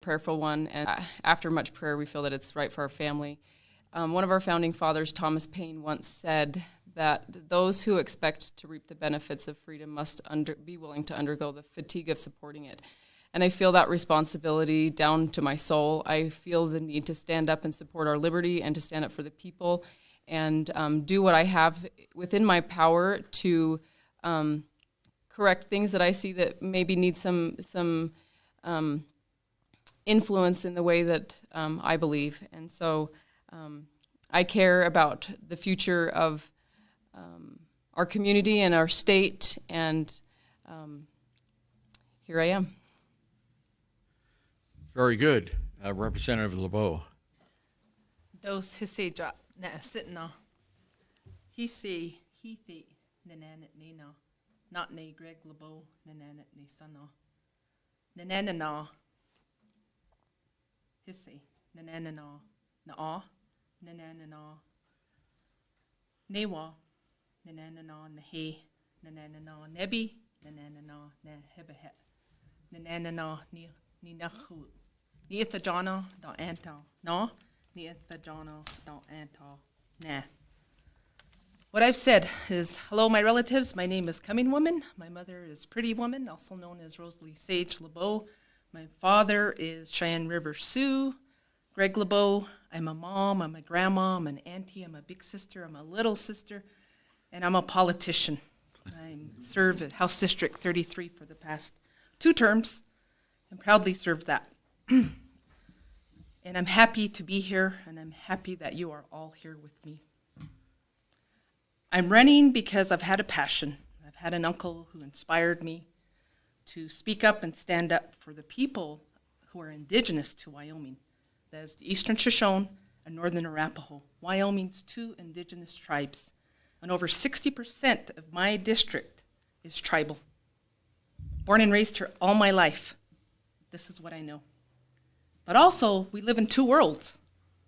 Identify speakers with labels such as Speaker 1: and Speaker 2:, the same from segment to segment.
Speaker 1: prayerful one, and after much prayer, we feel that it's right for our family. One of our founding fathers, Thomas Paine, once said that those who expect to reap the benefits of freedom must be willing to undergo the fatigue of supporting it. And I feel that responsibility down to my soul. I feel the need to stand up and support our liberty and to stand up for the people and do what I have within my power to correct things that I see that maybe need some influence in the way that I believe. And so I care about the future of our community and our state, and here I am.
Speaker 2: Very good. Representative LeBeau.
Speaker 3: Dos hisi drop na sitna. Hisi hithi nananit nina. Not ne Greg LeBeau nananit ni sana. Nananana. Hisi nananana na nananana. Newa nananana nahe nananana nebi nananana na hebehet. Nananana ni nahu. Ni ithajana da anta na, ni ithajana da anta na. What I've said is, hello, my relatives. My name is Coming Woman. My mother is Pretty Woman, also known as Rosalie Sage LeBeau. My father is Cheyenne River Sioux, Greg LeBeau. I'm a mom, I'm a grandma, I'm an auntie, I'm a big sister, I'm a little sister, and I'm a politician. I serve at House District 33 for the past 2 terms and proudly served that. And I'm happy to be here, and I'm happy that you are all here with me. I'm running because I've had a passion. I've had an uncle who inspired me to speak up and stand up for the people who are indigenous to Wyoming. That is the Eastern Shoshone and Northern Arapaho, Wyoming's 2 indigenous tribes. And over 60% of my district is tribal. Born and raised here all my life. This is what I know. But also, we live in 2 worlds.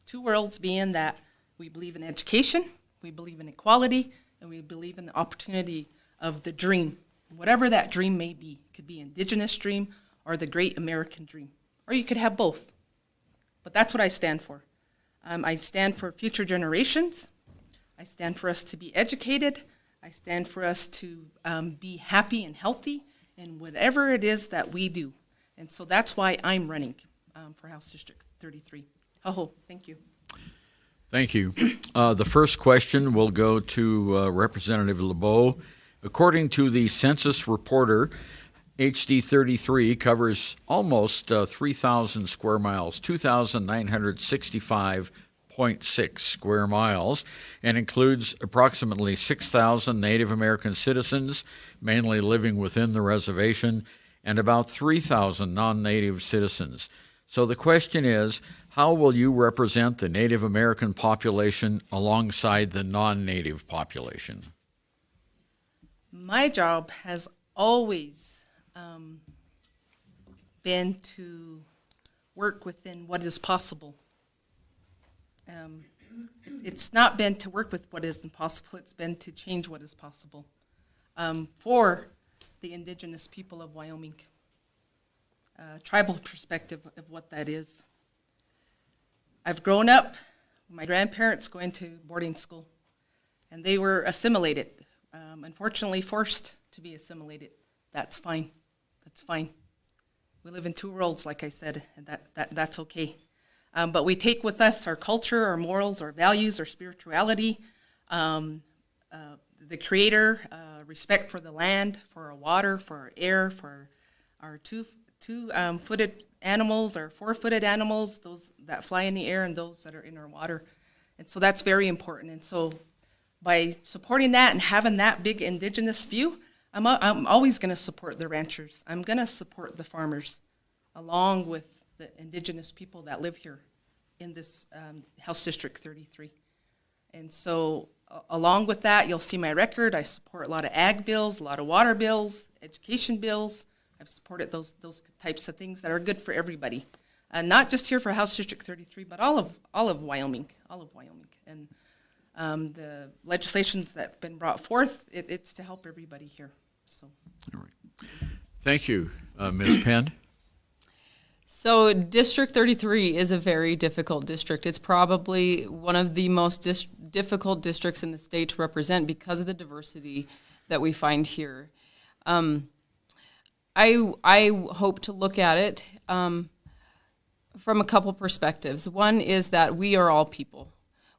Speaker 3: 2 worlds being that we believe in education, we believe in equality, and we believe in the opportunity of the dream, whatever that dream may be. It could be indigenous dream or the great American dream. Or you could have both. But that's what I stand for. I stand for future generations. I stand for us to be educated. I stand for us to be happy and healthy in whatever it is that we do. And so that's why I'm running for House District 33. Ho-ho, thank you.
Speaker 2: Thank you. The first question will go to Representative LeBeau. According to the Census Reporter, HD 33 covers almost 3,000 square miles, 2,965.6 square miles, and includes approximately 6,000 Native American citizens, mainly living within the reservation, and about 3,000 non-Native citizens. So the question is, how will you represent the Native American population alongside the non-Native population?
Speaker 3: My job has always been to work within what is possible. It's not been to work with what is impossible, it's been to change what is possible for the indigenous people of Wyoming. Tribal perspective of what that is. I've grown up, my grandparents going to boarding school, and they were assimilated, unfortunately forced to be assimilated. That's fine. That's fine. We live in 2 worlds, like I said, and that's okay. But we take with us our culture, our morals, our values, our spirituality, the Creator, respect for the land, for our water, for our air, for our two-footed animals, or 4-footed animals, those that fly in the air and those that are in our water. And so that's very important. And so by supporting that and having that big indigenous view, I'm always going to support the ranchers. I'm going to support the farmers, along with the indigenous people that live here in this House District 33. And so along with that, you'll see my record. I support a lot of ag bills, a lot of water bills, education bills. I've supported those types of things that are good for everybody. And not just here for House District 33, but all of Wyoming, And the legislations that have been brought forth, it's to help everybody here. So.
Speaker 2: All right. Thank you, Ms. Penn.
Speaker 1: So District 33 is a very difficult district. It's probably one of the most difficult districts in the state to represent because of the diversity that we find here. I hope to look at it from a couple perspectives. One is that we are all people.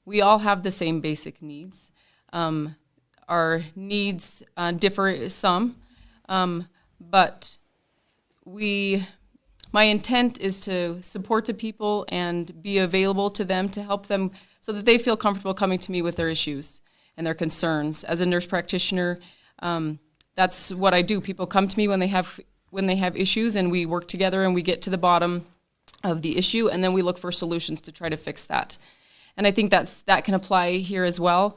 Speaker 1: We all have the same basic needs. Our needs differ some, but my intent is to support the people and be available to them to help them so that they feel comfortable coming to me with their issues and their concerns. As a nurse practitioner, that's what I do. People come to me when they have issues, and we work together and we get to the bottom of the issue, and then we look for solutions to try to fix that. And I think that can apply here as well.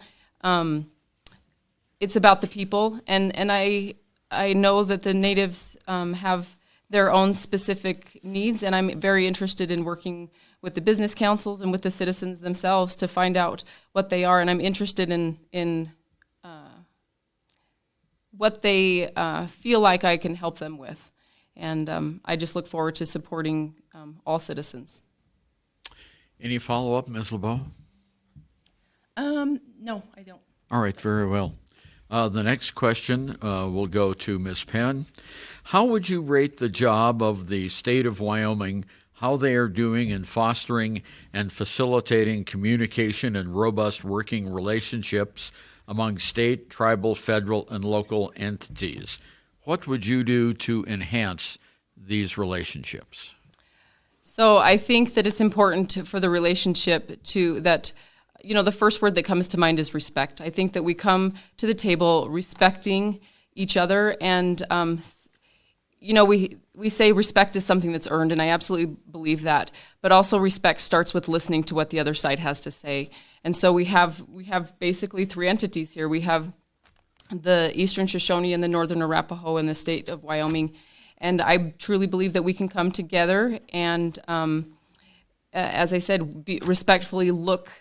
Speaker 1: It's about the people, and I know that the natives have their own specific needs, and I'm very interested in working with the business councils and with the citizens themselves to find out what they are, and I'm interested in what they feel like I can help them with. And I just look forward to supporting all citizens.
Speaker 2: Any follow-up, Ms. LeBeau?
Speaker 3: No, I don't.
Speaker 2: All right, very well. The next question will go to Ms. Penn. How would you rate the job of the state of Wyoming, how they are doing in fostering and facilitating communication and robust working relationships among state, tribal, federal, and local entities? What would you do to enhance these relationships?
Speaker 1: So I think that it's important for the relationship the first word that comes to mind is respect. I think that we come to the table respecting each other, and we say respect is something that's earned, and I absolutely believe that. But also respect starts with listening to what the other side has to say. And so we have basically three entities here. We have the Eastern Shoshone and the Northern Arapaho in the state of Wyoming, and I truly believe that we can come together and, as I said, respectfully look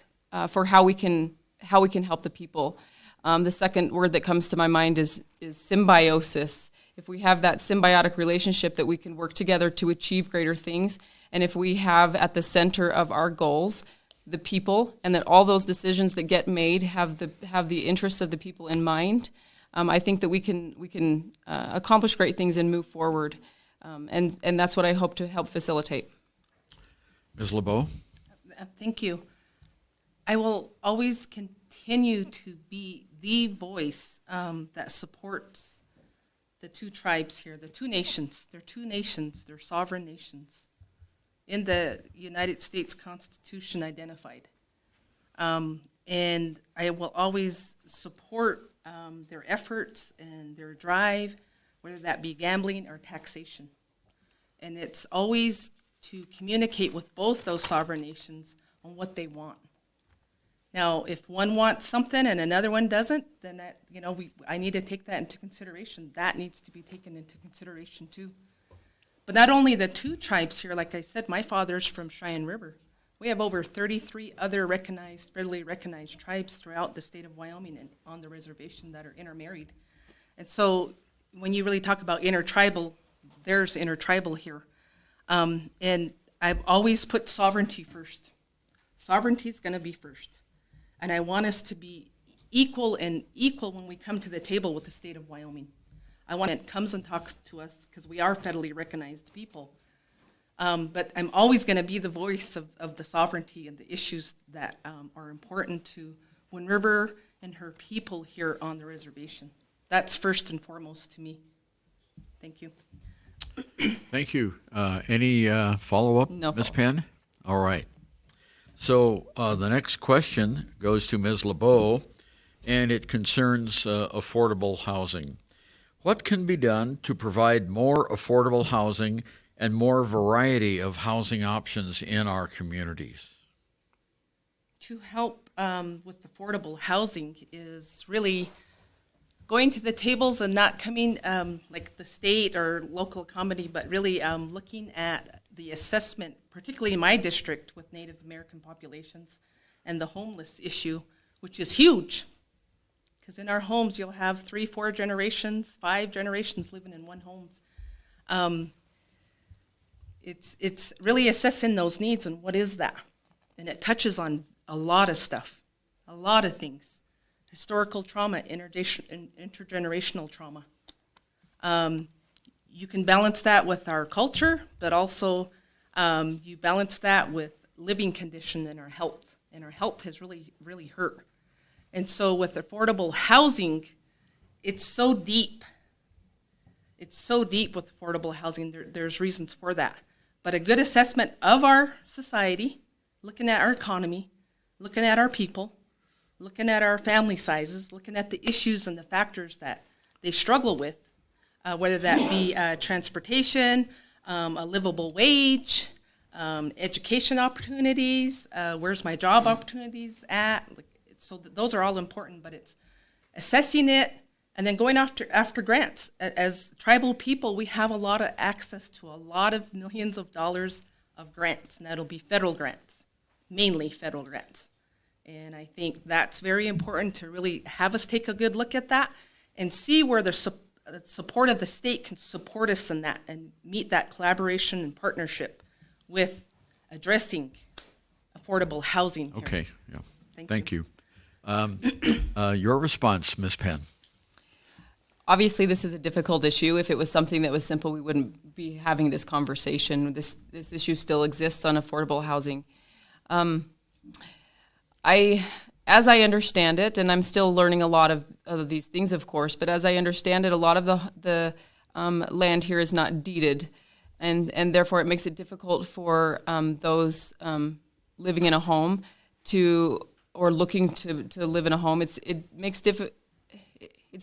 Speaker 1: for how we can help the people. The second word that comes to my mind is symbiosis. If we have that symbiotic relationship that we can work together to achieve greater things, and if we have at the center of our goals the people, and that all those decisions that get made have the interests of the people in mind, I think that we can accomplish great things and move forward, and that's what I hope to help facilitate.
Speaker 2: Ms. LeBeau?
Speaker 3: Thank you. I will always continue to be the voice that supports the two tribes here, the two nations. They're two nations. They're sovereign nations in the United States Constitution identified. And I will always support their efforts and their drive, whether that be gambling or taxation. And it's always to communicate with both those sovereign nations on what they want. Now, if one wants something and another one doesn't, then I need to take that into consideration. That needs to be taken into consideration too. But not only the two tribes here, like I said, my father's from Cheyenne River. We have over 33 other federally recognized tribes throughout the state of Wyoming and on the reservation that are intermarried. And so when you really talk about intertribal, there's intertribal here. And I've always put sovereignty first. Sovereignty is going to be first. And I want us to be equal when we come to the table with the state of Wyoming. I want it comes and talks to us because we are federally recognized people. But I'm always going to be the voice of the sovereignty and the issues that are important to Wind River and her people here on the reservation. That's first and foremost to me. Thank you.
Speaker 2: Thank you. Any follow-up,
Speaker 1: No
Speaker 2: Ms.
Speaker 1: follow-up.
Speaker 2: Penn? All right. So the next question goes to Ms. LeBeau, and it concerns affordable housing. What can be done to provide more affordable housing and more variety of housing options in our communities?
Speaker 3: To help with affordable housing is really going to the tables and not coming like the state or local comedy, but really looking at the assessment, particularly in my district with Native American populations and the homeless issue, which is huge. Because in our homes, you'll have 3, 4 generations, 5 generations living in one home. it's really assessing those needs and what is that. And it touches on a lot of stuff, a lot of things. Historical trauma, intergenerational trauma. You can balance that with our culture, but also you balance that with living condition and our health. And our health has really, really hurt. And so with affordable housing, it's so deep. It's so deep with affordable housing. There's reasons for that. But a good assessment of our society, looking at our economy, looking at our people, looking at our family sizes, looking at the issues and the factors that they struggle with, whether that be transportation, a livable wage, education opportunities, where's my job opportunities at. So those are all important, but it's assessing it and then going after grants. As tribal people, we have a lot of access to a lot of millions of dollars of grants, and that'll be federal grants, mainly federal grants. And I think that's very important to really have us take a good look at that and see where the support of the state can support us in that and meet that collaboration and partnership with addressing affordable housing here.
Speaker 2: Okay, yeah. Thank you. Your response, Ms. Penn.
Speaker 1: Obviously, this is a difficult issue. If it was something that was simple, we wouldn't be having this conversation. This issue still exists on affordable housing. As I understand it, and I'm still learning a lot of these things, of course, but as I understand it, a lot of the land here is not deeded, and therefore it makes it difficult for those living in a home or looking to live in a home. It's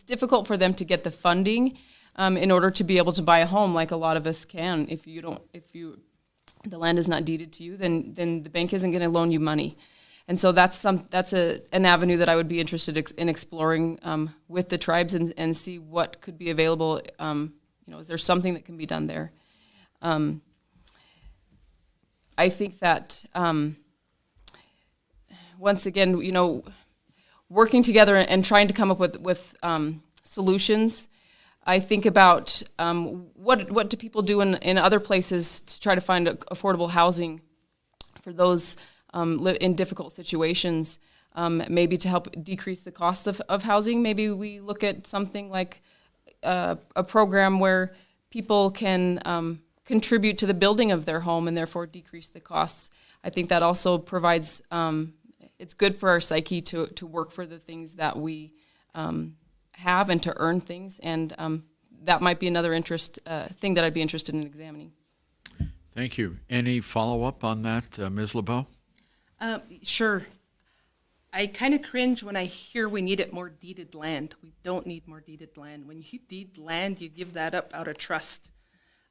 Speaker 1: difficult for them to get the funding in order to be able to buy a home like a lot of us can. If the land is not deeded to you, then the bank isn't going to loan you money. And so that's an avenue that I would be interested in exploring with the tribes and see what could be available. Is there something that can be done there? I think that once again, working together and trying to come up with solutions. I think about what do people do in other places to try to find affordable housing for those in difficult situations, maybe to help decrease the cost of housing. Maybe we look at something like a program where people can contribute to the building of their home and therefore decrease the costs. I think that also provides, it's good for our psyche to work for the things that we have and to earn things, and that might be another thing that I'd be interested in examining.
Speaker 2: Thank you. Any follow-up on that, Ms. LeBeau?
Speaker 3: Sure. I kind of cringe when I hear we need more deeded land. We don't need more deeded land. When you deed land, you give that up out of trust.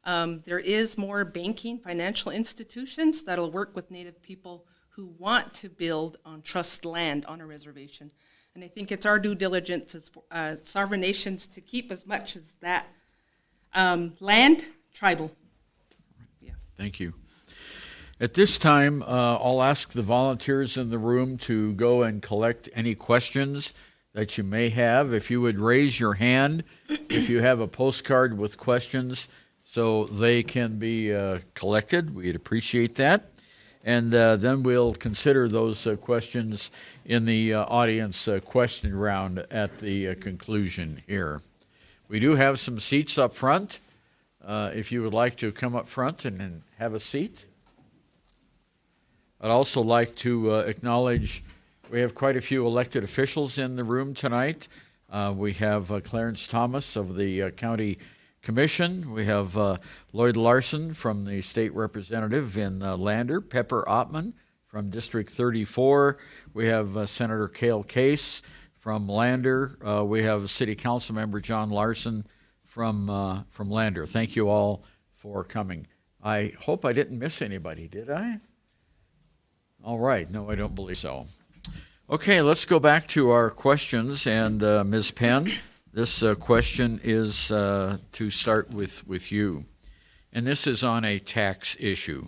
Speaker 3: There is more banking, financial institutions that'll work with Native people who want to build on trust land on a reservation. And I think it's our due diligence as sovereign nations to keep as much as that land tribal. Yeah.
Speaker 2: Thank you. At this time, I'll ask the volunteers in the room to go and collect any questions that you may have. If you would raise your hand if you have a postcard with questions so they can be collected, we'd appreciate that. And then we'll consider those questions in the audience question round at the conclusion here. We do have some seats up front. If you would like to come up front and have a seat. I'd also like to acknowledge we have quite a few elected officials in the room tonight. We have Clarence Thomas of the County Commission. We have Lloyd Larson from the State Representative in Lander, Pepper Ottman from District 34. We have Senator Cale Case from Lander. We have City Council Member John Larson from Lander. Thank you all for coming. I hope I didn't miss anybody, did I? All right. No, I don't believe so. Okay, let's go back to our questions. And Ms. Penn, this question is to start with you. And this is on a tax issue.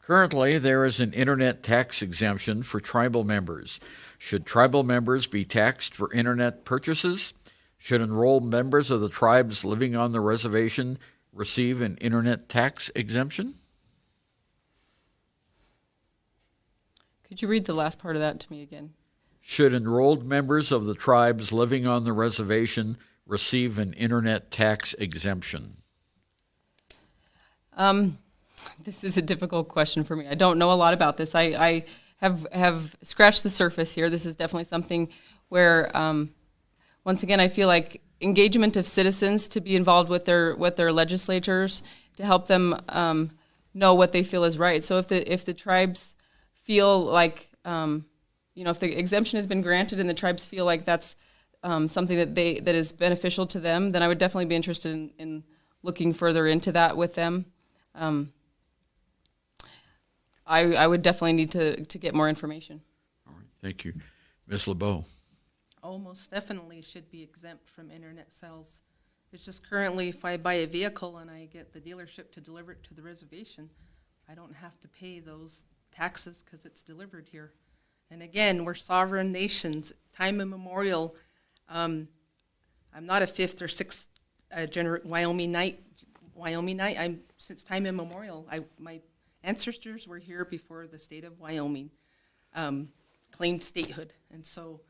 Speaker 2: Currently, there is an internet tax exemption for tribal members. Should tribal members be taxed for internet purchases? Should enrolled members of the tribes living on the reservation receive an internet tax exemption?
Speaker 1: Could you read the last part of that to me again?
Speaker 2: Should enrolled members of the tribes living on the reservation receive an internet tax exemption?
Speaker 1: This is a difficult question for me. I don't know a lot about this. I have scratched the surface here. This is definitely something where, once again, I feel like engagement of citizens to be involved with their legislators to help them know what they feel is right. So if the tribes feel like if the exemption has been granted and the tribes feel like that's something that is beneficial to them, then I would definitely be interested in looking further into that with them. I would definitely need to get more information.
Speaker 2: All right, thank you. Ms. LeBeau.
Speaker 3: Most definitely should be exempt from internet sales. It's just currently, if I buy a vehicle and I get the dealership to deliver it to the reservation, I don't have to pay those taxes because it's delivered here. And again, we're sovereign nations, time immemorial. I'm not a fifth or sixth Wyomingite. I'm since time immemorial. My ancestors were here before the state of Wyoming claimed statehood, and so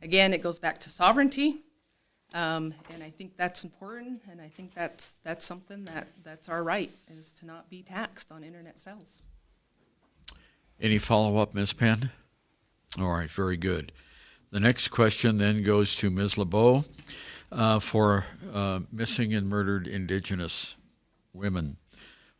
Speaker 3: again, it goes back to sovereignty, and I think that's important, and I think that's something that's our right, is to not be taxed on internet sales.
Speaker 2: Any follow-up, Ms. Penn? All right, very good. The next question then goes to Ms. LeBeau for missing and murdered Indigenous women.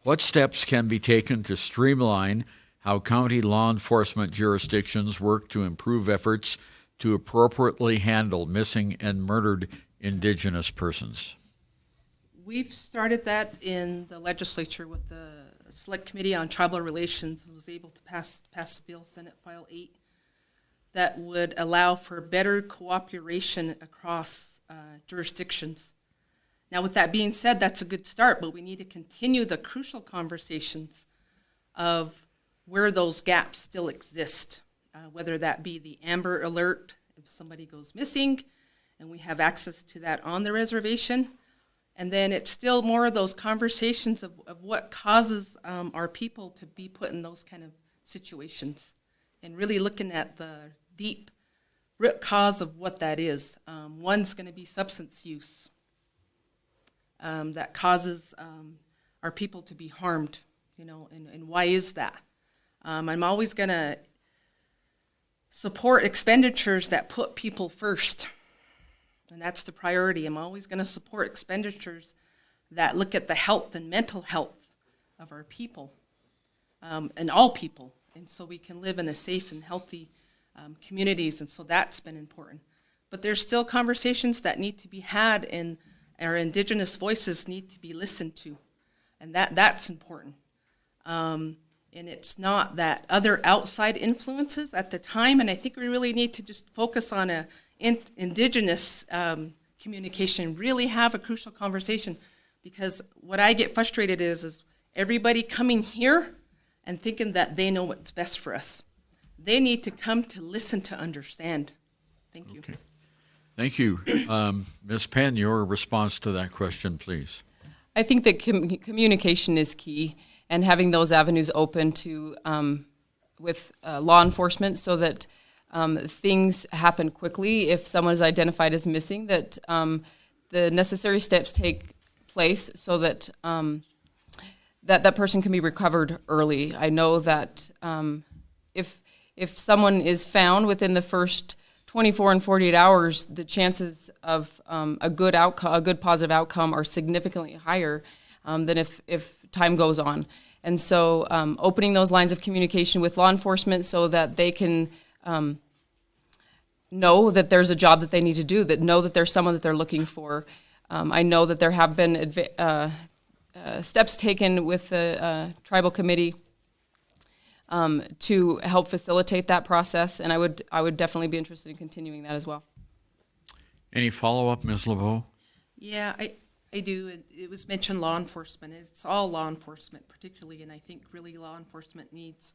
Speaker 2: What steps can be taken to streamline how county law enforcement jurisdictions work to improve efforts to appropriately handle missing and murdered Indigenous persons?
Speaker 3: We've started that in the legislature with the Select Committee on Tribal Relations, and was able to pass the bill, Senate File 8, that would allow for better cooperation across jurisdictions. Now, with that being said, that's a good start, but we need to continue the crucial conversations of where those gaps still exist, whether that be the Amber Alert if somebody goes missing, and we have access to that on the reservation. And then it's still more of those conversations of what causes our people to be put in those kind of situations, and really looking at the deep root cause of what that is. One's going to be substance use. That causes our people to be harmed, and why is that? I'm always going to support expenditures that put people first, and that's the priority. I'm always going to support expenditures that look at the health and mental health of our people, and all people, and so we can live in a safe and healthy communities, and so that's been important. But there's still conversations that need to be had, and our Indigenous voices need to be listened to, and that's important. And it's not that other outside influences at the time, and I think we really need to just focus on a Indigenous communication, really have a crucial conversation, because what I get frustrated is everybody coming here and thinking that they know what's best for us. They need to come to listen to understand. Thank you.
Speaker 2: Okay. Thank you. Ms. Penn, your response to that question, please.
Speaker 1: I think that communication is key, and having those avenues open to with law enforcement so that things happen quickly. If someone is identified as missing, that the necessary steps take place so that that person can be recovered early. I know that if someone is found within the first 24 and 48 hours, the chances of a good positive outcome are significantly higher than if time goes on. And so opening those lines of communication with law enforcement so that they can know that there's a job that they need to do, that know that there's someone that they're looking for. I know that there have been steps taken with the tribal committee to help facilitate that process, and I would definitely be interested in continuing that as well.
Speaker 2: Any follow-up, Ms. LeBeau?
Speaker 3: Yeah, I do. It was mentioned law enforcement. It's all law enforcement, particularly, and I think really law enforcement needs,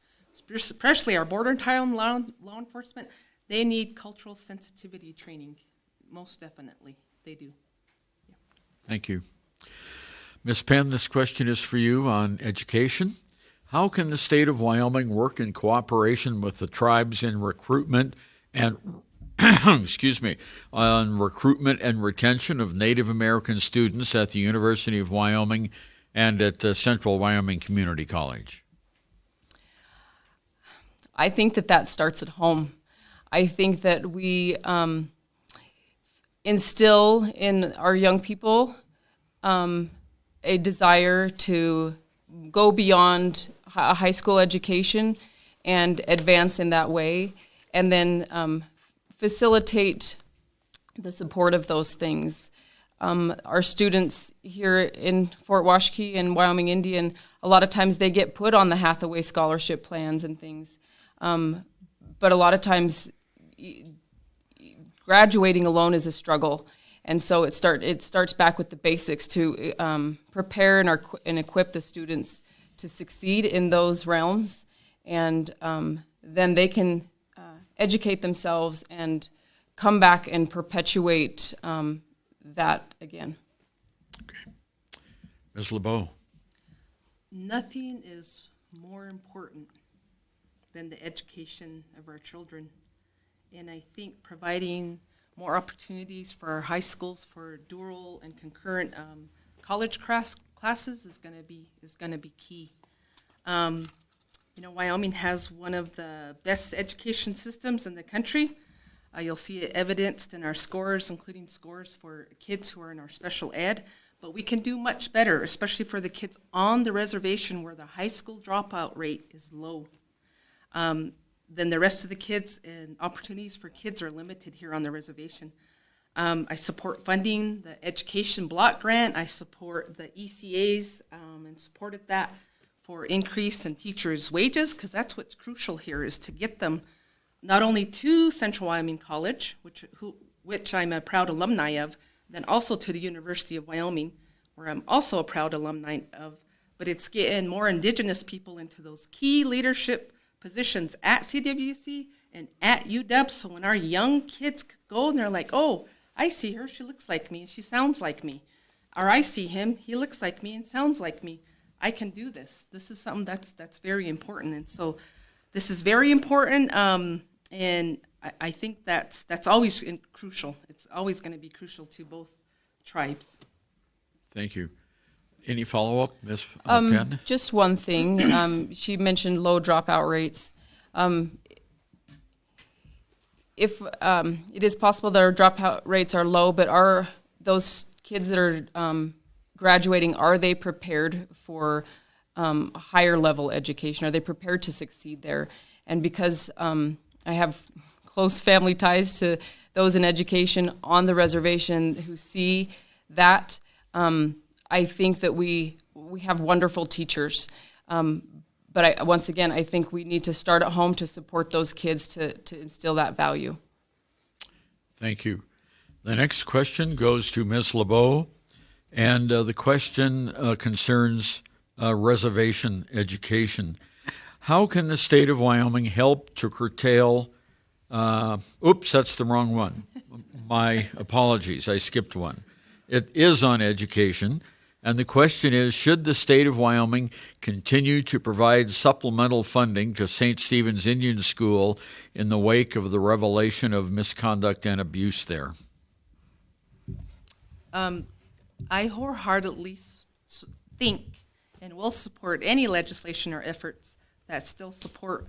Speaker 3: especially our border town law enforcement, they need cultural sensitivity training. Most definitely, they do. Yeah.
Speaker 2: Thank you. Ms. Penn, this question is for you on education. How can the state of Wyoming work in cooperation with the tribes in recruitment and on recruitment and retention of Native American students at the University of Wyoming and at Central Wyoming Community College?
Speaker 1: I think that starts at home. I think that we instill in our young people a desire to go beyond a high school education and advance in that way, and then facilitate the support of those things. Our students here in Fort Washakie and Wyoming Indian, a lot of times they get put on the Hathaway scholarship plans and things. But a lot of times graduating alone is a struggle. And so it starts back with the basics to prepare and equip the students to succeed in those realms. And then they can educate themselves and come back and perpetuate that again.
Speaker 2: Okay. Ms. LeBeau.
Speaker 3: Nothing is more important than the education of our children. And I think providing more opportunities for our high schools for dual and concurrent college classes is going to be key. Wyoming has one of the best education systems in the country. You'll see it evidenced in our scores, including scores for kids who are in our special ed. But we can do much better, especially for the kids on the reservation where the high school dropout rate is low. Then the rest of the kids and opportunities for kids are limited here on the reservation. I support funding the education block grant. I support the ECAs and supported that for increase in teachers' wages, because that's what's crucial here, is to get them not only to Central Wyoming College, which I'm a proud alumni of, then also to the University of Wyoming, where I'm also a proud alumni of, but it's getting more Indigenous people into those key leadership positions at CWC and at UW, so when our young kids go and they're like, oh, I see her, she looks like me, she sounds like me. Or I see him, he looks like me and sounds like me. I can do this. This is something that's very important. And so this is very important, and I think that's always crucial. It's always going to be crucial to both tribes. Thank you.
Speaker 2: Any follow-up, Ms. Penn?
Speaker 1: Just one thing. She mentioned low dropout rates. If it is possible that our dropout rates are low, but are those kids that are graduating, are they prepared for higher level education? Are they prepared to succeed there? And because I have close family ties to those in education on the reservation who see that, I think that we have wonderful teachers. But once again, I think we need to start at home to support those kids to instill that value.
Speaker 2: Thank you. The next question goes to Ms. LeBeau, and the question concerns reservation education. How can the state of Wyoming help to curtail oops, that's the wrong one. My apologies, I skipped one. It is on education. And the question is, should the state of Wyoming continue to provide supplemental funding to St. Stephen's Indian School in the wake of the revelation of misconduct and abuse there?
Speaker 3: I wholeheartedly think and will support any legislation or efforts that still support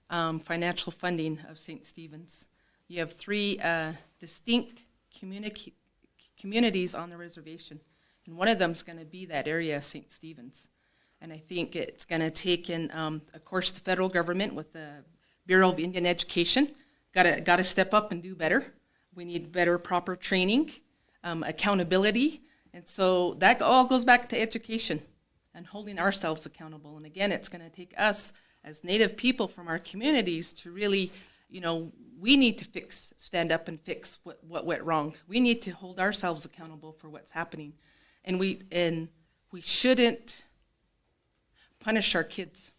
Speaker 3: financial funding of St. Stephen's. You have three distinct communities on the reservation. And one of them is going to be that area of St. Stephen's. And I think it's going to take in, of course, the federal government with the Bureau of Indian Education. Got to step up and do better. We need better, proper training, accountability. And so that all goes back to education and holding ourselves accountable. And again, it's going to take us as Native people from our communities to really, we need to stand up and fix what went wrong. We need to hold ourselves accountable for what's happening. And we shouldn't punish our kids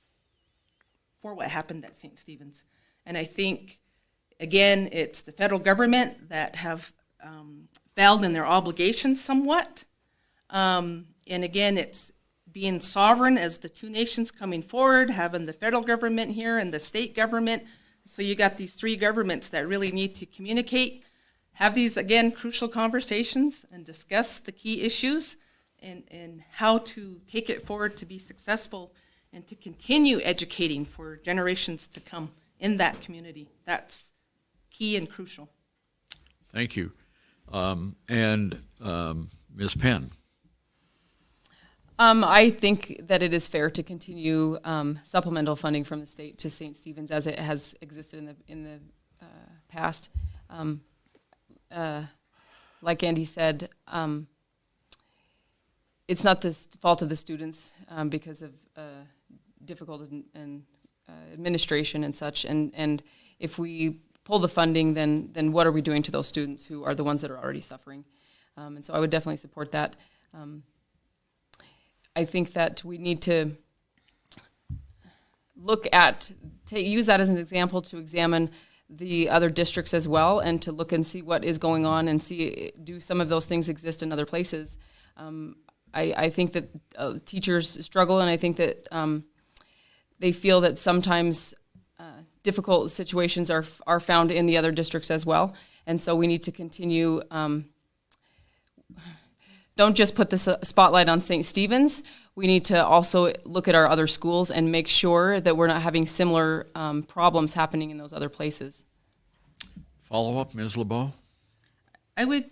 Speaker 3: for what happened at St. Stephen's. And I think, again, it's the federal government that have failed in their obligations somewhat. And again, it's being sovereign as the two nations coming forward, having the federal government here and the state government. So you got these three governments that really need to communicate, have these, again, crucial conversations and discuss the key issues and how to take it forward to be successful and to continue educating for generations to come in that community. That's key and crucial.
Speaker 2: Thank you. And Ms. Penn.
Speaker 1: I think that it is fair to continue supplemental funding from the state to St. Stephen's as it has existed in the past. Like Andy said, it's not the fault of the students because of difficult and administration and such. And if we pull the funding, then what are we doing to those students who are the ones that are already suffering? And so I would definitely support that. I think that we need to use that as an example to examine the other districts as well, and to look and see what is going on and see, do some of those things exist in other places. I think that teachers struggle, and I think that they feel that sometimes difficult situations are found in the other districts as well. And so we need to continue, don't just put the spotlight on St. Stephen's. We need to also look at our other schools and make sure that we're not having similar problems happening in those other places.
Speaker 2: Follow up, Ms. LeBeau?
Speaker 3: I would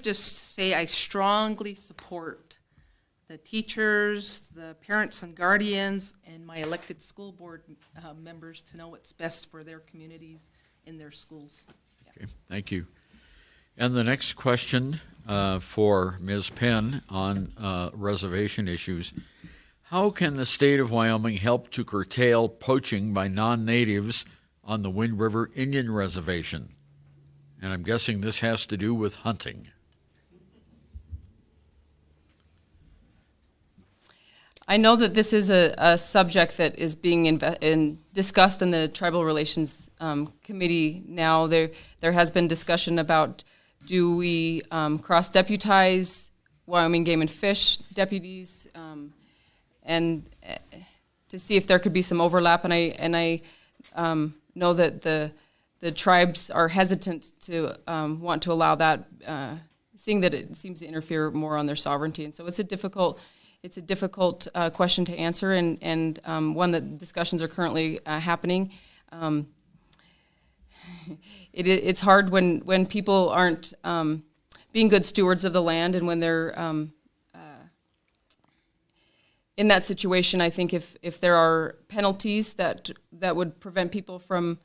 Speaker 3: just say I strongly support the teachers, the parents and guardians, and my elected school board members to know what's best for their communities in their schools.
Speaker 2: Okay, thank you. And the next question for Ms. Penn on reservation issues. How can the state of Wyoming help to curtail poaching by non-natives on the Wind River Indian Reservation? And I'm guessing this has to do with hunting.
Speaker 1: I know that this is a subject that is being discussed in the Tribal Relations Committee now. There has been discussion about, do we cross-deputize Wyoming Game and Fish deputies, and to see if there could be some overlap. And I know that the tribes are hesitant to want to allow that, seeing that it seems to interfere more on their sovereignty. And so it's a difficult question to answer, and one that discussions are currently happening. It's hard when people aren't being good stewards of the land, and when they're in that situation. I think if there are penalties that would prevent people from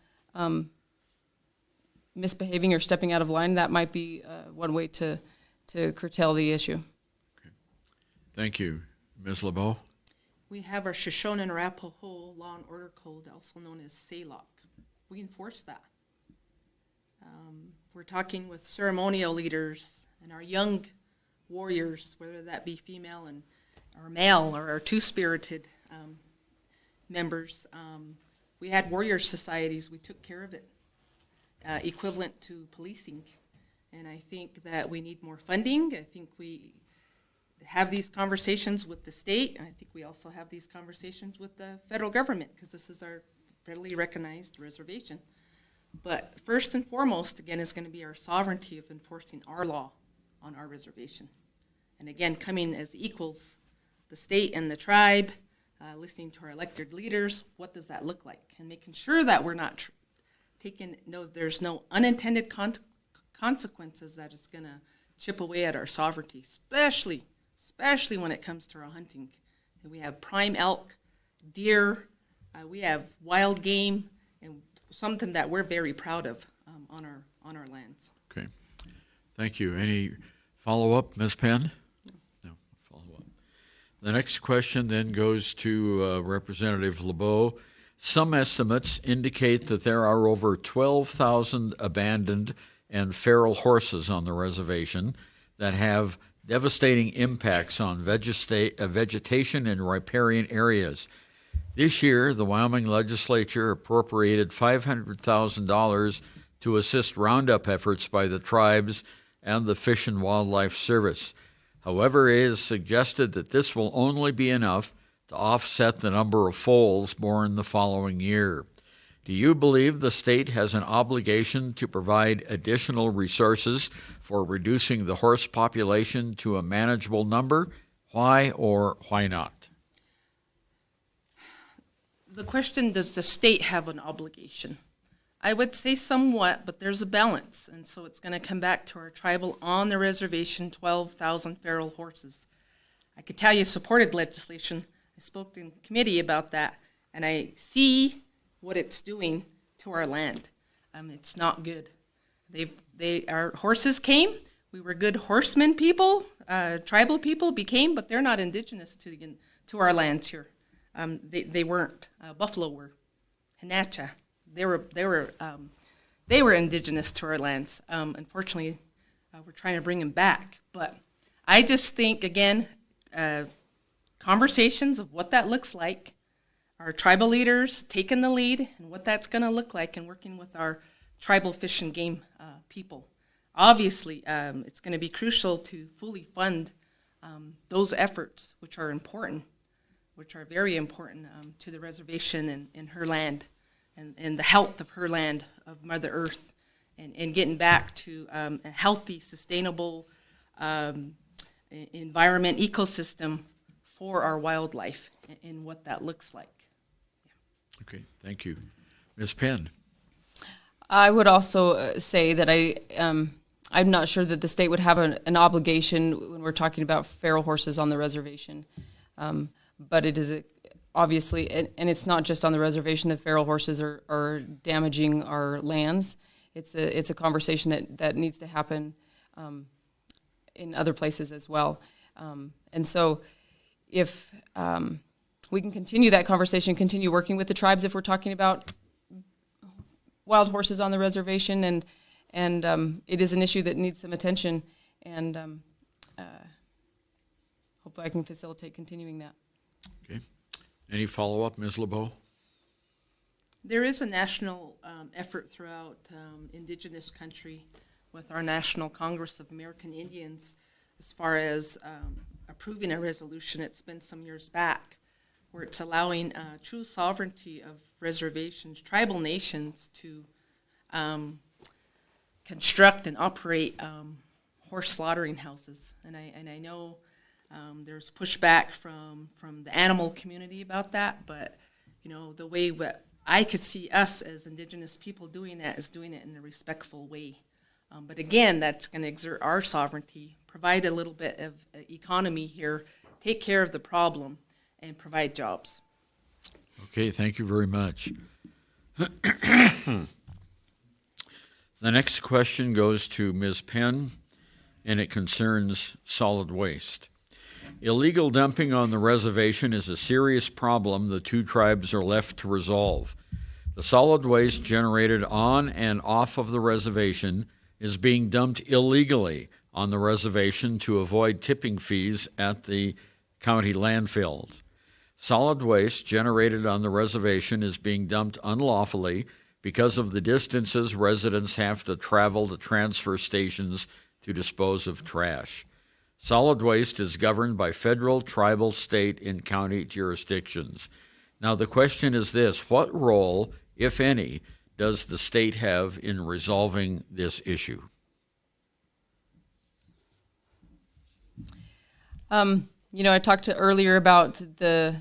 Speaker 1: misbehaving or stepping out of line, that might be one way to curtail the issue.
Speaker 2: Thank you. Ms. LeBeau?
Speaker 3: We have our Shoshone and Arapaho Law and Order Code, also known as SALOC. We enforce that. We're talking with ceremonial leaders and our young warriors, whether that be female or male, or our two-spirited members. We had warrior societies. We took care of it, equivalent to policing. And I think that we need more funding. I think we have these conversations with the state. I think we also have these conversations with the federal government, because this is our federally recognized reservation. But first and foremost, again, is going to be our sovereignty of enforcing our law on our reservation. And again, coming as equals, the state and the tribe, listening to our elected leaders, what does that look like? And making sure that we're not there's no unintended consequences that is going to chip away at our sovereignty, especially when it comes to our hunting. And we have prime elk, deer, we have wild game, and something that we're very proud of on our lands.
Speaker 2: Okay, thank you. Any follow-up, Ms. Penn? No follow-up. The next question then goes to Representative LeBeau. Some estimates indicate that there are over 12,000 abandoned and feral horses on the reservation that have devastating impacts on vegetation in riparian areas. This year, the Wyoming legislature appropriated $500,000 to assist roundup efforts by the tribes and the Fish and Wildlife Service. However, it is suggested that this will only be enough to offset the number of foals born the following year. Do you believe the state has an obligation to provide additional resources for reducing the horse population to a manageable number? Why or why not?
Speaker 3: The question, does the state have an obligation? I would say somewhat, but there's a balance. And so it's going to come back to our tribal on the reservation, 12,000 feral horses. I could tell you supported legislation. I spoke in committee about that, and I see what it's doing to our land. It's not good. Our horses came. We were good horsemen people, tribal people became, but they're not indigenous to our lands here. They weren't. Buffalo were. Hanacha. They were indigenous to our lands. Unfortunately, we're trying to bring them back. But I just think, again, conversations of what that looks like, our tribal leaders taking the lead and what that's going to look like, and working with our tribal fish and game people. Obviously, it's going to be crucial to fully fund those efforts, which are important, which are very important to the reservation and her land, and the health of her land, of Mother Earth, and getting back to a healthy, sustainable environment, ecosystem for our wildlife, and what that looks like.
Speaker 2: Okay, thank you. Ms. Penn.
Speaker 1: I would also say that I'm not sure that the state would have an obligation when we're talking about feral horses on the reservation. But it is obviously, and it's not just on the reservation that feral horses are damaging our lands. It's a conversation that needs to happen in other places as well. And so if we can continue that conversation, continue working with the tribes if we're talking about wild horses on the reservation, and it is an issue that needs some attention, and hopefully I can facilitate continuing that.
Speaker 2: Okay. Any follow-up, Ms. LeBeau?
Speaker 3: There is a national effort throughout Indigenous country with our National Congress of American Indians as far as approving a resolution. It's been some years back where it's allowing true sovereignty of reservations, tribal nations, to construct and operate horse slaughtering houses. And I know there's pushback from the animal community about that, but the way what I could see us as Indigenous people doing that is doing it in a respectful way. But again, that's going to exert our sovereignty, provide a little bit of economy here, take care of the problem, and provide jobs.
Speaker 2: Okay, thank you very much. The next question goes to Ms. Penn, and it concerns solid waste. Illegal dumping on the reservation is a serious problem the two tribes are left to resolve. The solid waste generated on and off of the reservation is being dumped illegally on the reservation to avoid tipping fees at the county landfills. Solid waste generated on the reservation is being dumped unlawfully because of the distances residents have to travel to transfer stations to dispose of trash. Solid waste is governed by federal, tribal, state, and county jurisdictions. Now the question is this: what role, if any, does the state have in resolving this issue?
Speaker 1: I talked earlier about the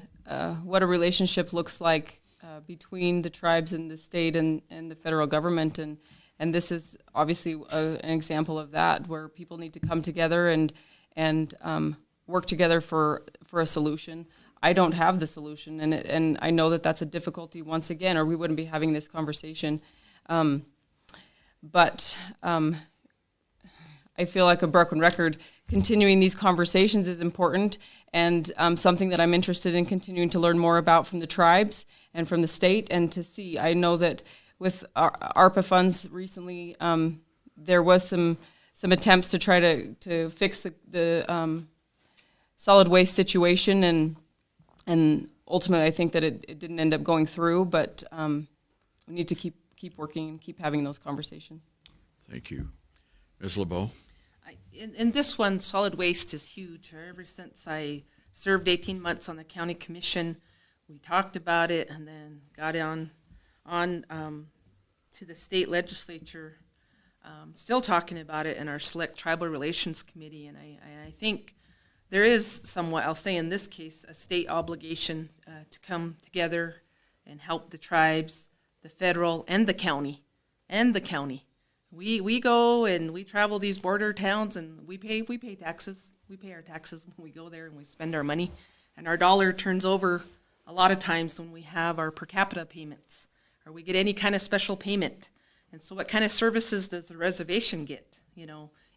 Speaker 1: what a relationship looks like between the tribes and the state and the federal government, and this is obviously an example of that, where people need to come together and work together for a solution. I don't have the solution, and I know that that's a difficulty once again, or we wouldn't be having this conversation. But I feel like a broken record. Continuing these conversations is important, and something that I'm interested in continuing to learn more about from the tribes and from the state, and to see. I know that with ARPA funds recently, there was some attempts to try to fix the solid waste situation, and ultimately I think that it didn't end up going through, but we need to keep working and keep having those conversations.
Speaker 2: Thank you. Ms. LeBeau?
Speaker 3: In this one, solid waste is huge. Ever since I served 18 months on the county commission, we talked about it and then got on to the state legislature, still talking about it in our select tribal relations committee. And I think there is somewhat, I'll say in this case, a state obligation to come together and help the tribes, the federal and the county. We go and we travel these border towns and we pay taxes. We pay our taxes when we go there and we spend our money. And our dollar turns over a lot of times when we have our per capita payments or we get any kind of special payment. And so what kind of services does the reservation get,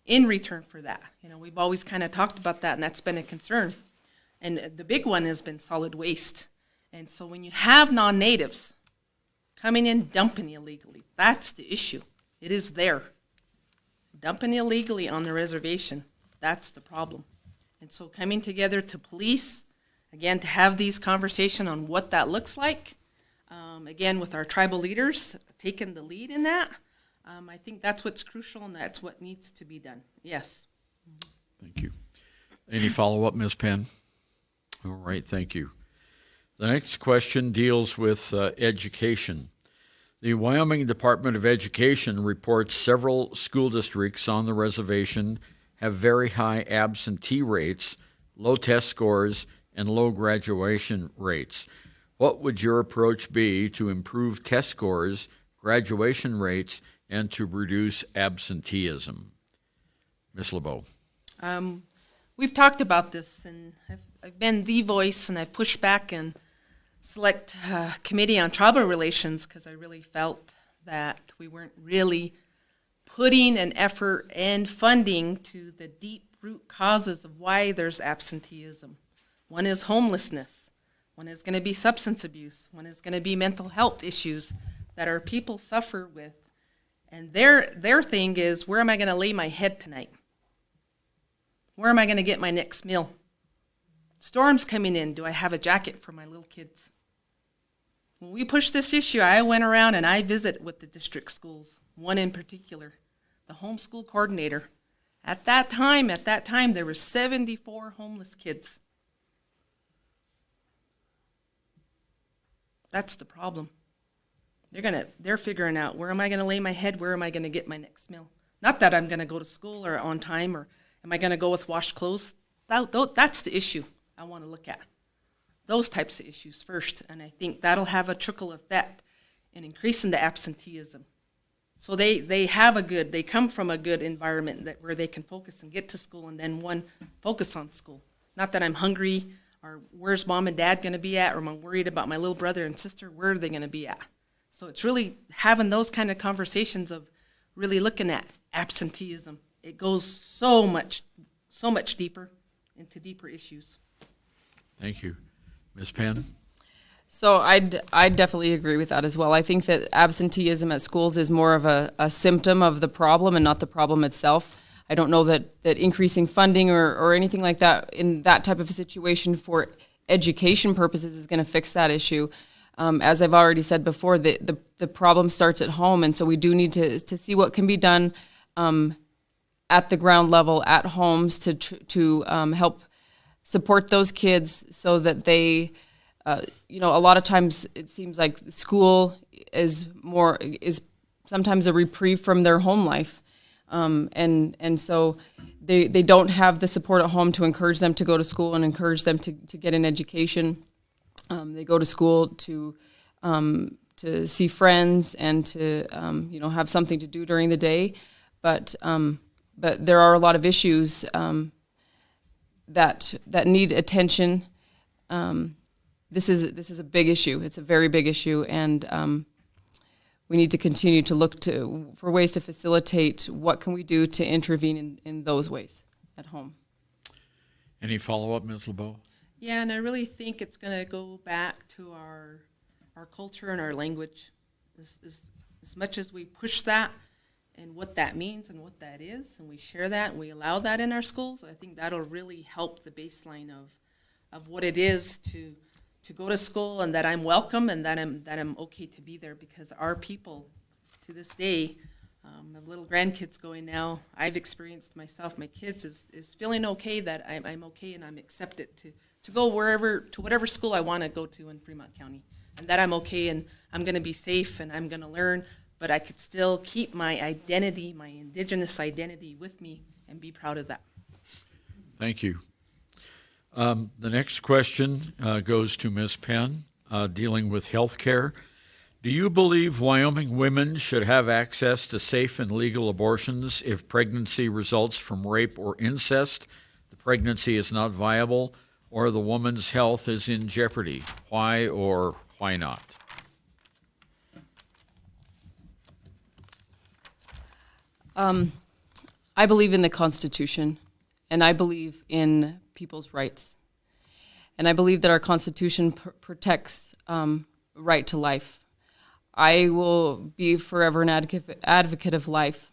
Speaker 3: in return for that? We've always kind of talked about that, and that's been a concern. And the big one has been solid waste. And so when you have non-natives coming in dumping illegally, that's the issue. It is there. Dumping illegally on the reservation, that's the problem. And so coming together to police, again, to have these conversations on what that looks like, again, with our tribal leaders taking the lead in that, I think that's what's crucial and that's what needs to be done. Yes.
Speaker 2: Thank you. Any follow-up, Ms. Penn? All right, thank you. The next question deals with education. The Wyoming Department of Education reports several school districts on the reservation have very high absentee rates, low test scores, and low graduation rates. What would your approach be to improve test scores, graduation rates, and to reduce absenteeism? Ms. LeBeau.
Speaker 3: We've talked about this, and I've been the voice, and I've pushed back and select committee on tribal relations because I really felt that we weren't really putting an effort and funding to the deep root causes of why there's absenteeism. One is homelessness. One is going to be substance abuse. One is going to be mental health issues that our people suffer with. And their thing is, where am I going to lay my head tonight? Where am I going to get my next meal? Storm's coming in. Do I have a jacket for my little kids? When we pushed this issue, I went around and I visited with the district schools, one in particular, the homeschool coordinator. At that time, there were 74 homeless kids. That's the problem. They're figuring out, where am I going to lay my head? Where am I going to get my next meal? Not that I'm going to go to school or on time, or am I going to go with washed clothes? That's the issue I want to look at. Those types of issues first, and I think that'll have a trickle effect in increasing the absenteeism. So they come from a good environment where they can focus and get to school, and then focus on school. Not that I'm hungry, or where's mom and dad going to be at, or I'm worried about my little brother and sister, where are they going to be at? So it's really having those kind of conversations of really looking at absenteeism. It goes so much deeper into deeper issues.
Speaker 2: Thank you. Ms. Penn?
Speaker 1: So I'd definitely agree with that as well. I think that absenteeism at schools is more of a symptom of the problem and not the problem itself. I don't know that increasing funding or anything like that in that type of a situation for education purposes is going to fix that issue. As I've already said before, the problem starts at home, and so we do need to see what can be done at the ground level at homes to help support those kids so that they, a lot of times it seems like school is sometimes a reprieve from their home life, and so they don't have the support at home to encourage them to go to school and encourage them to get an education. They go to school to see friends and to have something to do during the day, but there are a lot of issues that need attention. This is a big issue. It's a very big issue, and we need to continue to look for ways to facilitate what can we do to intervene in those ways at home.
Speaker 2: Any follow-up, Ms. LeBeau?
Speaker 3: Yeah, and I really think it's going to go back to our culture and our language. As much as we push that and what that means and what that is, and we share that and we allow that in our schools, I think that'll really help the baseline of what it is to go to school, and that I'm welcome and that I'm okay to be there, because our people to this day The little grandkids going now. I've experienced myself, my kids, is feeling okay that I'm okay and I'm accepted to go to whatever school I want to go to in Fremont County. And that I'm okay and I'm going to be safe and I'm going to learn, but I could still keep my identity, my indigenous identity with me and be proud of that.
Speaker 2: Thank you. The next question goes to Ms. Penn, dealing with health care. Do you believe Wyoming women should have access to safe and legal abortions if pregnancy results from rape or incest, the pregnancy is not viable, or the woman's health is in jeopardy? Why or why not?
Speaker 1: I believe in the Constitution, and I believe in people's rights. And I believe that our Constitution protects right to life. I will be forever an advocate of life.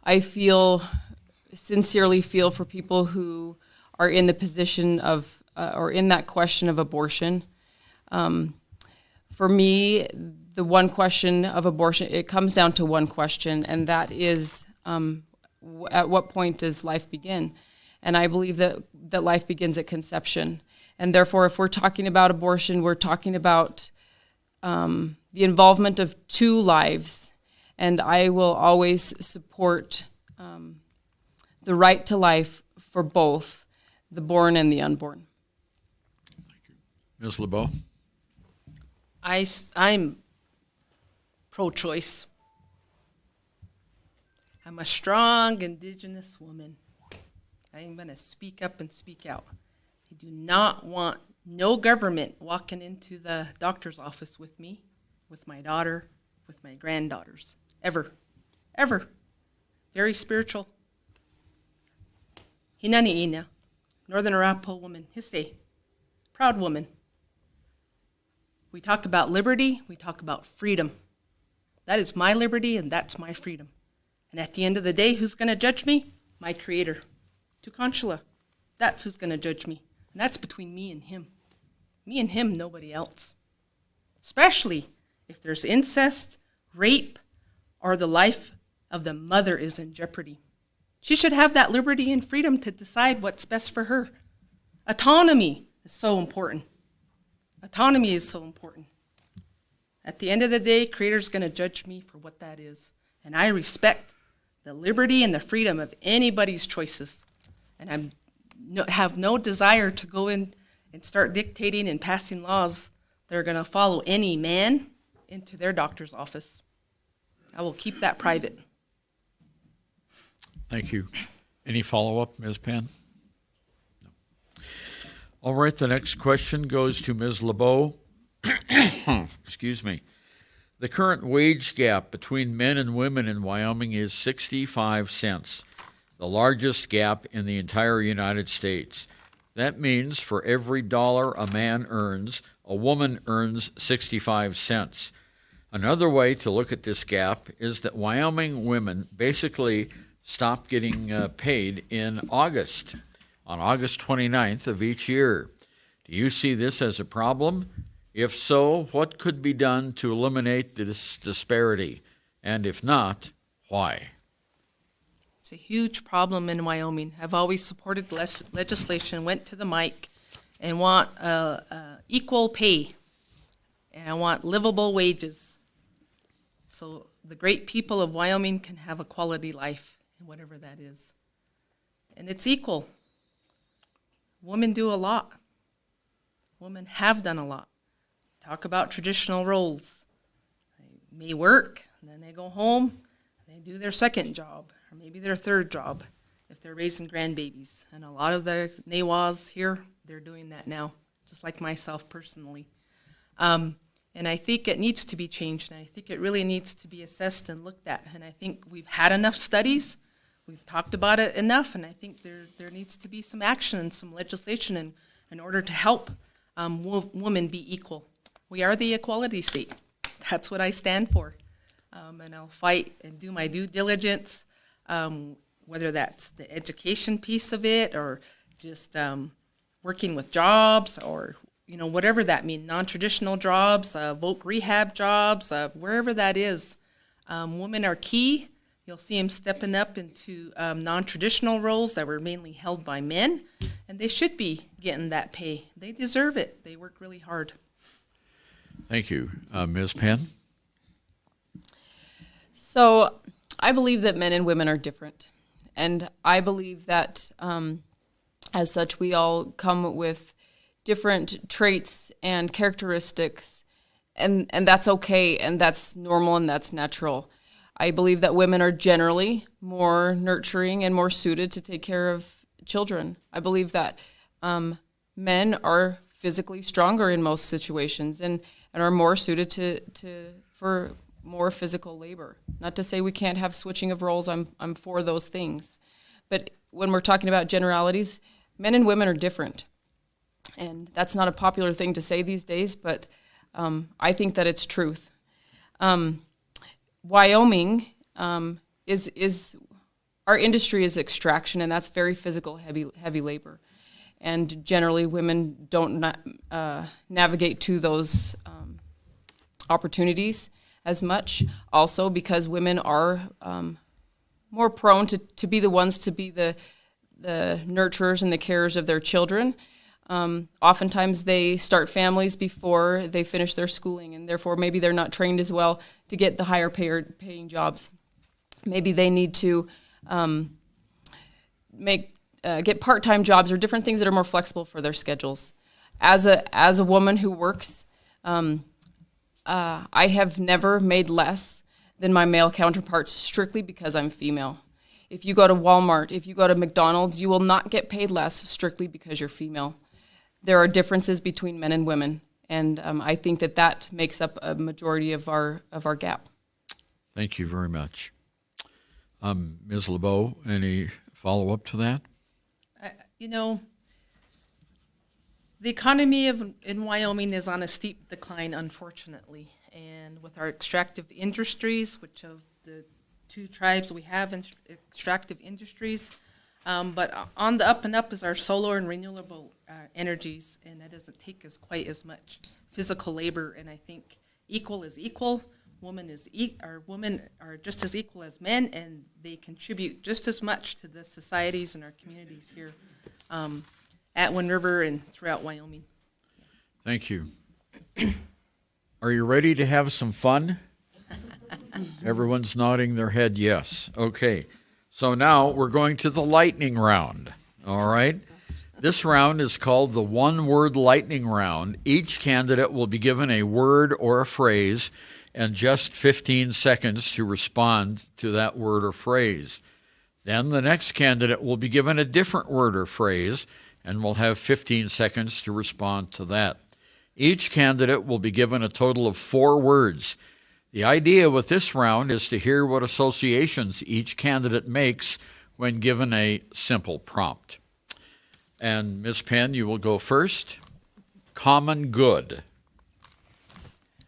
Speaker 1: I sincerely feel for people who are in the position of, or in that question of abortion. For me, the one question of abortion, it comes down to one question, and that is, at what point does life begin? And I believe that life begins at conception. And therefore, if we're talking about abortion, we're talking about the involvement of two lives. And I will always support the right to life for both the born and the unborn.
Speaker 2: Thank you. Ms. LeBeau?
Speaker 3: I'm pro-choice. I'm a strong Indigenous woman. I'm going to speak up and speak out. I do not want no government walking into the doctor's office with me, with my daughter, with my granddaughters. Ever. Ever. Very spiritual. Hinani ina. Northern Arapaho woman. Hisse. Proud woman. We talk about liberty. We talk about freedom. That is my liberty and that's my freedom. And at the end of the day, who's going to judge me? My Creator. Tukanchula. That's who's going to judge me. And that's between me and him. Me and him, nobody else. Especially if there's incest, rape, or the life of the mother is in jeopardy. She should have that liberty and freedom to decide what's best for her. Autonomy is so important. Autonomy is so important. At the end of the day, Creator's going to judge me for what that is. And I respect the liberty and the freedom of anybody's choices. And I have no desire to go in and start dictating and passing laws that are going to follow any man into their doctor's office. I will keep that private.
Speaker 2: Thank you. Any follow-up, Ms. Penn? No. All right, the next question goes to Ms. LeBeau. Excuse me. The current wage gap between men and women in Wyoming is 65 cents, the largest gap in the entire United States. That means for every dollar a man earns, a woman earns 65 cents. Another way to look at this gap is that Wyoming women basically stop getting paid in August, on August 29th of each year. Do you see this as a problem? If so, what could be done to eliminate this disparity? And if not, why?
Speaker 3: It's a huge problem in Wyoming. I've always supported legislation, went to the mic, and want equal pay. And I want livable wages. So the great people of Wyoming can have a quality life, and whatever that is. And it's equal. Women do a lot. Women have done a lot. Talk about traditional roles. They may work, and then they go home, and they do their second job, or maybe their third job, if they're raising grandbabies. And a lot of the Nawas here, they're doing that now, just like myself personally. And I think it needs to be changed, and I think it really needs to be assessed and looked at. And I think we've had enough studies, we've talked about it enough, and I think there needs to be some action and some legislation in order to help women be equal. We are the equality state. That's what I stand for. And I'll fight and do my due diligence, whether that's the education piece of it or just working with jobs or whatever that means, non-traditional jobs, voc rehab jobs, wherever that is. Women are key. You'll see them stepping up into non-traditional roles that were mainly held by men, and they should be getting that pay. They deserve it. They work really hard.
Speaker 2: Thank you. Ms. Penn?
Speaker 1: So I believe that men and women are different. And I believe that as such, we all come with different traits and characteristics, and that's okay, and that's normal, and that's natural. I believe that women are generally more nurturing and more suited to take care of children. I believe that men are physically stronger in most situations and are more suited for more physical labor. Not to say we can't have switching of roles. I'm for those things. But when we're talking about generalities, men and women are different. And that's not a popular thing to say these days, but I think that it's truth. Wyoming is our industry is extraction, and that's very physical, heavy labor. And generally, women don't navigate to those opportunities as much. Also, because women are more prone to be the ones to be the nurturers and the carers of their children. Oftentimes they start families before they finish their schooling, and therefore maybe they're not trained as well to get the higher paying jobs. Maybe they need to get part-time jobs or different things that are more flexible for their schedules. As a woman who works, I have never made less than my male counterparts strictly because I'm female. If you go to Walmart, if you go to McDonald's, you will not get paid less strictly because you're female. There are differences between men and women, and I think that makes up a majority of our gap.
Speaker 2: Thank you very much. Ms. LeBeau, any follow-up to that?
Speaker 3: The economy in Wyoming is on a steep decline, unfortunately. And with our extractive industries, which of the two tribes we have in extractive industries, but on the up and up is our solar and renewable energies, and that doesn't take quite as much physical labor. And I think equal is equal. Women are just as equal as men, and they contribute just as much to the societies and our communities here at Wind River and throughout Wyoming.
Speaker 2: Thank you. Are you ready to have some fun? Everyone's nodding their head yes. Okay. So now we're going to the lightning round. All right? This round is called the one-word lightning round. Each candidate will be given a word or a phrase and just 15 seconds to respond to that word or phrase. Then the next candidate will be given a different word or phrase and will have 15 seconds to respond to that. Each candidate will be given a total of 4 words. The idea with this round is to hear what associations each candidate makes when given a simple prompt. And Ms. Penn, you will go first. Common good.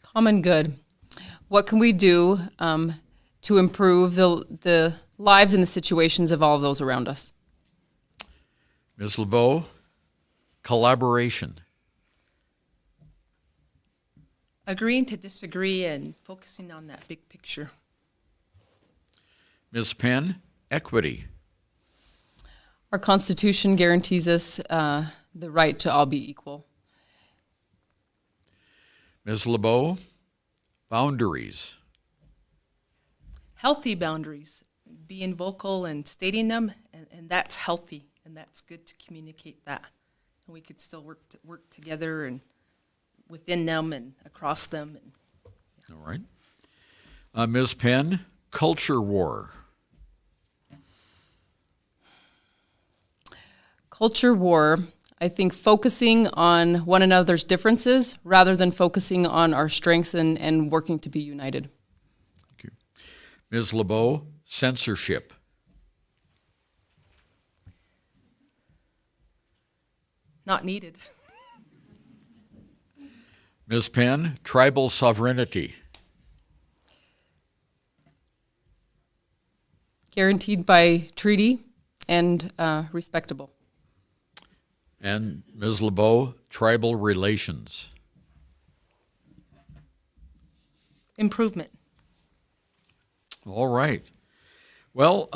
Speaker 1: Common good. What can we do to improve the lives and the situations of all of those around us?
Speaker 2: Ms. LeBeau, collaboration.
Speaker 3: Agreeing to disagree and focusing on that big picture.
Speaker 2: Ms. Penn, equity.
Speaker 1: Our Constitution guarantees us the right to all be equal.
Speaker 2: Ms. LeBeau, boundaries.
Speaker 3: Healthy boundaries, being vocal and stating them, and that's healthy, and that's good to communicate that. And we could still work together and within them and across them.
Speaker 2: All right. Ms. Penn, culture war.
Speaker 1: Culture war, I think focusing on one another's differences rather than focusing on our strengths and working to be united.
Speaker 2: Thank you. Ms. LeBeau, censorship.
Speaker 3: Not needed.
Speaker 2: Ms. Penn, tribal sovereignty.
Speaker 1: Guaranteed by treaty and respectable.
Speaker 2: And Ms. LeBeau, tribal relations.
Speaker 3: Improvement.
Speaker 2: All right. Well,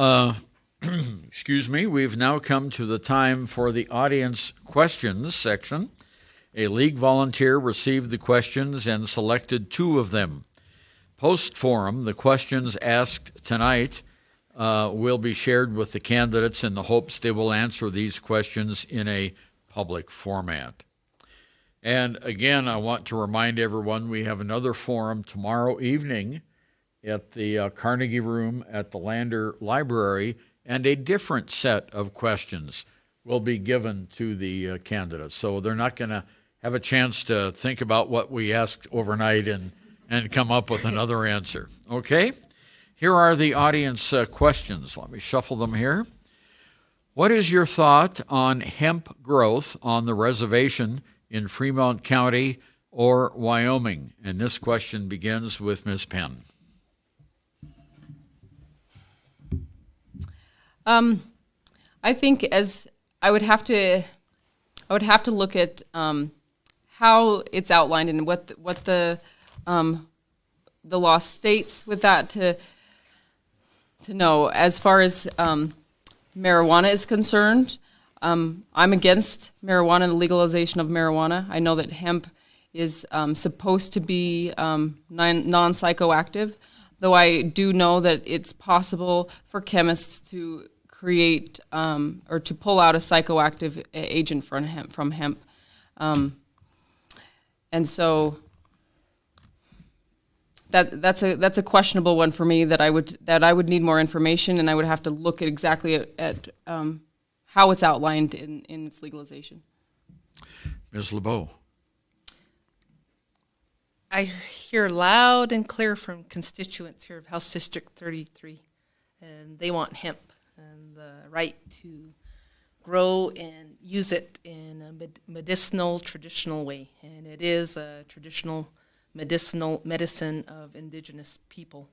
Speaker 2: excuse me, we've now come to the time for the audience questions section. A league volunteer received the questions and selected 2 of them. Post-forum, the questions asked tonight will be shared with the candidates in the hopes they will answer these questions in a public format. And again, I want to remind everyone we have another forum tomorrow evening at the Carnegie Room at the Lander Library, and a different set of questions will be given to the candidates. So they're not going to have a chance to think about what we asked overnight and come up with another answer. Okay? Here are the audience questions. Let me shuffle them here. What is your thought on hemp growth on the reservation in Fremont County or Wyoming? And this question begins with Ms. Penn.
Speaker 1: I think I would have to look at how it's outlined and what the law states with that to know. As far as marijuana is concerned, I'm against marijuana and the legalization of marijuana. I know that hemp is supposed to be non-psychoactive, though I do know that it's possible for chemists to create or to pull out a psychoactive agent from hemp. And so that's a questionable one for me that I would need more information, and I would have to look at exactly at how it's outlined in its legalization.
Speaker 2: Ms. LeBeau.
Speaker 3: I hear loud and clear from constituents here of House District 33, and they want hemp and the right to grow and use it in a medicinal, traditional way. And it is a traditional medicinal medicine of indigenous people.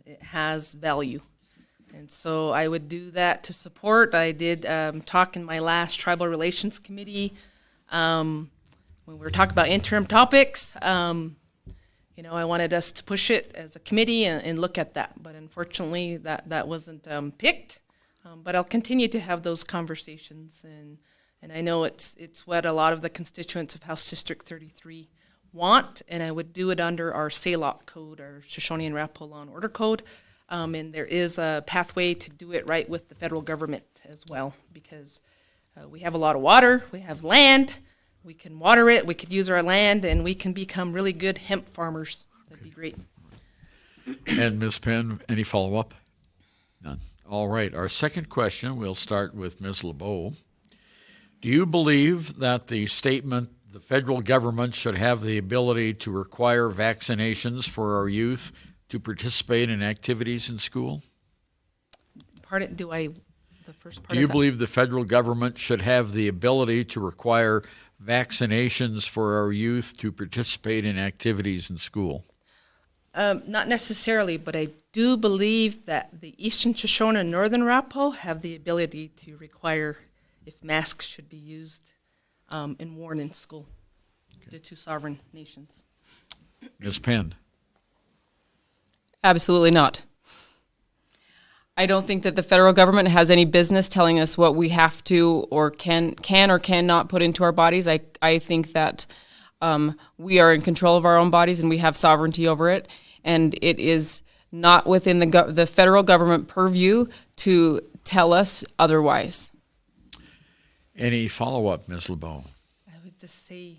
Speaker 3: It has value. And so I would do that to support. I did talk in my last Tribal Relations Committee when we were talking about interim topics. I wanted us to push it as a committee and look at that. But unfortunately, that wasn't picked. But I'll continue to have those conversations. And I know it's what a lot of the constituents of House District 33 want. And I would do it under our SALOC code, our Shoshone and Arapaho Law and Order Code. And there is a pathway to do it right with the federal government as well, because we have a lot of water, we have land, we can water it, we could use our land, and we can become really good hemp farmers. That'd be great.
Speaker 2: And Ms. Penn, any follow-up? None. All right. Our second question, we'll start with Ms. LeBeau. Do you believe that the statement, the federal government should have the ability to require vaccinations for our youth to participate in activities in school? Do you believe the federal government should have the ability to require vaccinations for our youth to participate in activities in school?
Speaker 3: Not necessarily, but I do believe that the Eastern Shoshone and Northern Arapaho have the ability to require if masks should be used and worn in school. Okay. The two sovereign nations.
Speaker 2: Ms. Penn.
Speaker 1: Absolutely not. I don't think that the federal government has any business telling us what we have to or can or cannot put into our bodies. I think that we are in control of our own bodies and we have sovereignty over it. And it is not within the federal government purview to tell us otherwise.
Speaker 2: Any follow-up, Ms. LeBeau?
Speaker 3: I would just say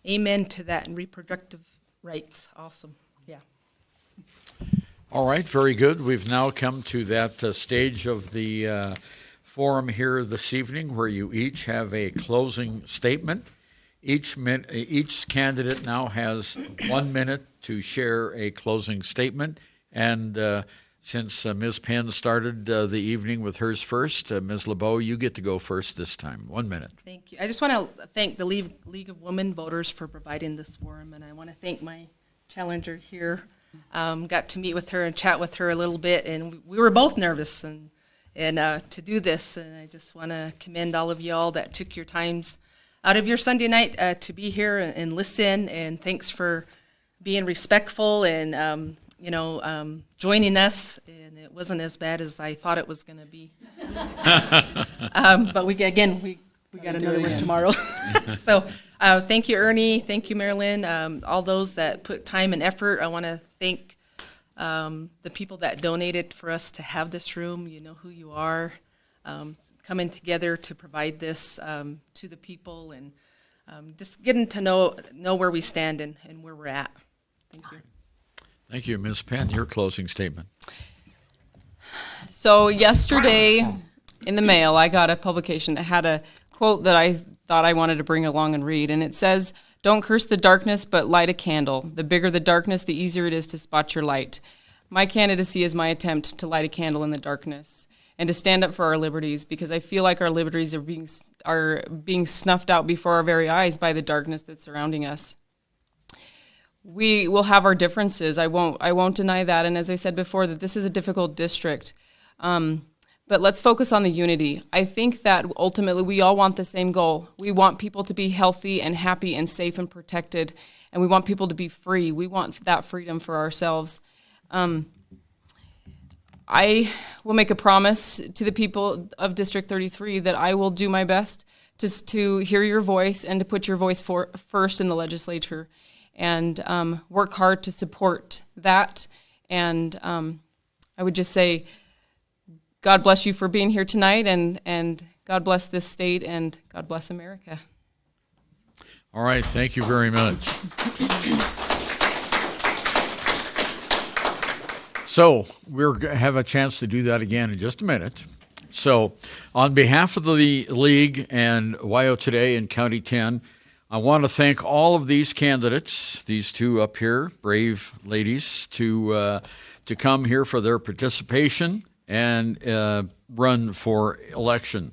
Speaker 3: amen to that, and reproductive rights. Awesome. Yeah.
Speaker 2: All right, very good. We've now come to that stage of the forum here this evening where you each have a closing statement. Each candidate now has 1 minute to share a closing statement. And since Ms. Penn started the evening with hers first, Ms. LeBeau, you get to go first this time. 1 minute.
Speaker 3: Thank you. I just want to thank the League of Women Voters for providing this forum, and I want to thank my challenger here. Got to meet with her and chat with her a little bit, and we were both nervous and to do this. And I just want to commend all of y'all that took your times out of your Sunday night to be here and listen. And thanks for being respectful and joining us, and it wasn't as bad as I thought it was going to be. But we got another one tomorrow. So thank you, Ernie. Thank you, Marilyn. All those that put time and effort. I want to thank the people that donated for us to have this room. You know who you are. Coming together to provide this to the people, and just getting to know where we stand and where we're at. Thank you.
Speaker 2: Thank you, Ms. Penn. Your closing statement.
Speaker 1: So yesterday in the mail, I got a publication that had a quote that I thought I wanted to bring along and read, and it says, "Don't curse the darkness, but light a candle. The bigger the darkness, the easier it is to spot your light." My candidacy is my attempt to light a candle in the darkness and to stand up for our liberties, because I feel like our liberties are being snuffed out before our very eyes by the darkness that's surrounding us. We will have our differences. I won't deny that. And as I said before, that this is a difficult district. But let's focus on the unity. I think that ultimately we all want the same goal. We want people to be healthy and happy and safe and protected. And we want people to be free. We want that freedom for ourselves. I will make a promise to the people of District 33 that I will do my best to hear your voice and to put your voice first in the legislature, and work hard to support that. And I would just say, God bless you for being here tonight, and God bless this state, and God bless America.
Speaker 2: All right, thank you very much. So we'll have a chance to do that again in just a minute. So on behalf of the League and WYO Today and County 10, I want to thank all of these candidates, these two up here, brave ladies, to come here for their participation and run for election.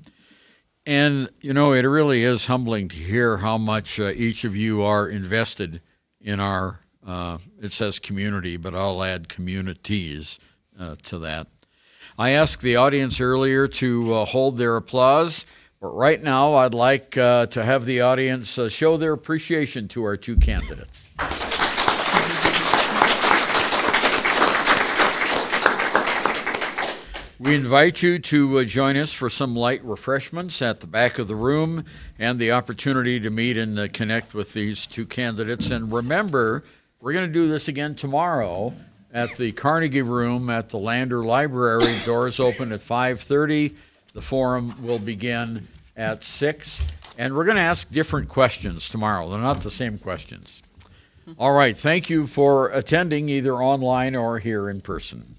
Speaker 2: And, it really is humbling to hear how much each of you are invested in our, it says community, but I'll add communities to that. I asked the audience earlier to hold their applause, but right now I'd like to have the audience show their appreciation to our two candidates. We invite you to join us for some light refreshments at the back of the room and the opportunity to meet and connect with these two candidates. And remember, we're going to do this again tomorrow at the Carnegie Room at the Lander Library. Doors open at 5:30. The forum will begin at 6. And we're going to ask different questions tomorrow. They're not the same questions. All right. Thank you for attending either online or here in person.